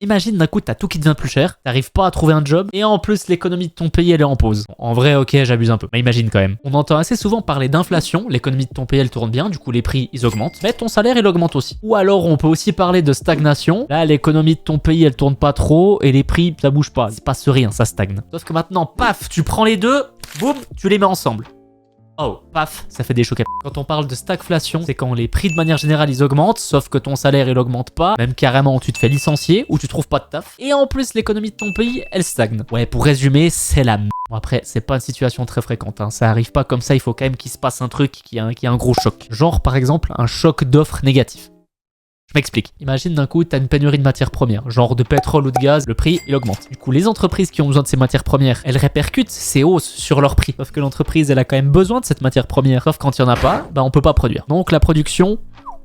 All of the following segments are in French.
Imagine d'un coup t'as tout qui devient plus cher, t'arrives pas à trouver un job et en plus l'économie de ton pays elle est en pause. Bon, en vrai ok j'abuse un peu, mais imagine quand même. On entend assez souvent parler d'inflation, l'économie de ton pays elle tourne bien, du coup les prix ils augmentent, mais ton salaire il augmente aussi. Ou alors on peut aussi parler de stagnation, là l'économie de ton pays elle tourne pas trop et les prix ça bouge pas, il se passe rien, ça stagne. Sauf que maintenant paf tu prends les deux, boum, tu les mets ensemble. Oh, paf, ça fait des chocs. Quand on parle de stagflation, c'est quand les prix de manière générale ils augmentent, sauf que ton salaire il augmente pas, même carrément tu te fais licencier ou tu trouves pas de taf. Et en plus l'économie de ton pays elle stagne. Ouais, pour résumer, c'est la merde. Bon après, c'est pas une situation très fréquente, hein. Ça arrive pas comme ça, il faut quand même qu'il se passe un truc qui a un gros choc. Genre par exemple un choc d'offre négatif. Je m'explique. Imagine d'un coup, tu as une pénurie de matières premières, genre de pétrole ou de gaz, le prix, il augmente. Du coup, les entreprises qui ont besoin de ces matières premières, elles répercutent ces hausses sur leur prix. Sauf que l'entreprise, elle a quand même besoin de cette matière première. Sauf quand il n'y en a pas, bah on peut pas produire. Donc la production,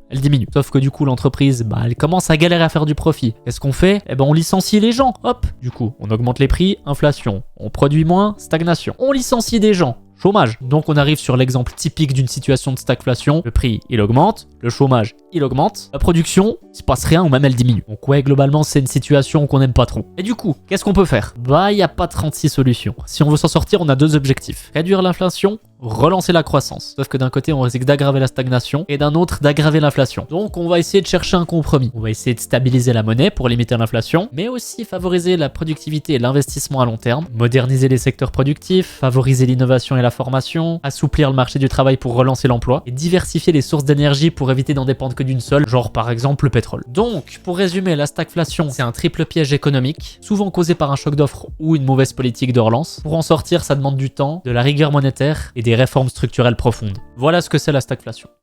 elle diminue. Sauf que du coup, l'entreprise, bah elle commence à galérer à faire du profit. Qu'est-ce qu'on fait? Eh ben on licencie les gens. Hop. Du coup, on augmente les prix, inflation. On produit moins, stagnation. On licencie des gens. Chômage. Donc on arrive sur l'exemple typique d'une situation de stagflation. Le prix, il augmente. Le chômage, il augmente. La production, il se passe rien ou même elle diminue. Donc ouais, globalement, c'est une situation qu'on n'aime pas trop. Et du coup, qu'est-ce qu'on peut faire? Bah, il n'y a pas 36 solutions. Si on veut s'en sortir, on a deux objectifs. Réduire l'inflation, relancer la croissance. Sauf que d'un côté, on risque d'aggraver la stagnation et d'un autre, d'aggraver l'inflation. Donc on va essayer de chercher un compromis. On va essayer de stabiliser la monnaie pour limiter l'inflation, mais aussi favoriser la productivité et l'investissement à long terme, moderniser les secteurs productifs, favoriser l'innovation et la formation, assouplir le marché du travail pour relancer l'emploi et diversifier les sources d'énergie pour éviter d'en dépendre que d'une seule, genre par exemple le pétrole. Donc, pour résumer, la stagflation, c'est un triple piège économique, souvent causé par un choc d'offres ou une mauvaise politique de relance. Pour en sortir, ça demande du temps, de la rigueur monétaire et des réformes structurelles profondes. Voilà ce que c'est la stagflation.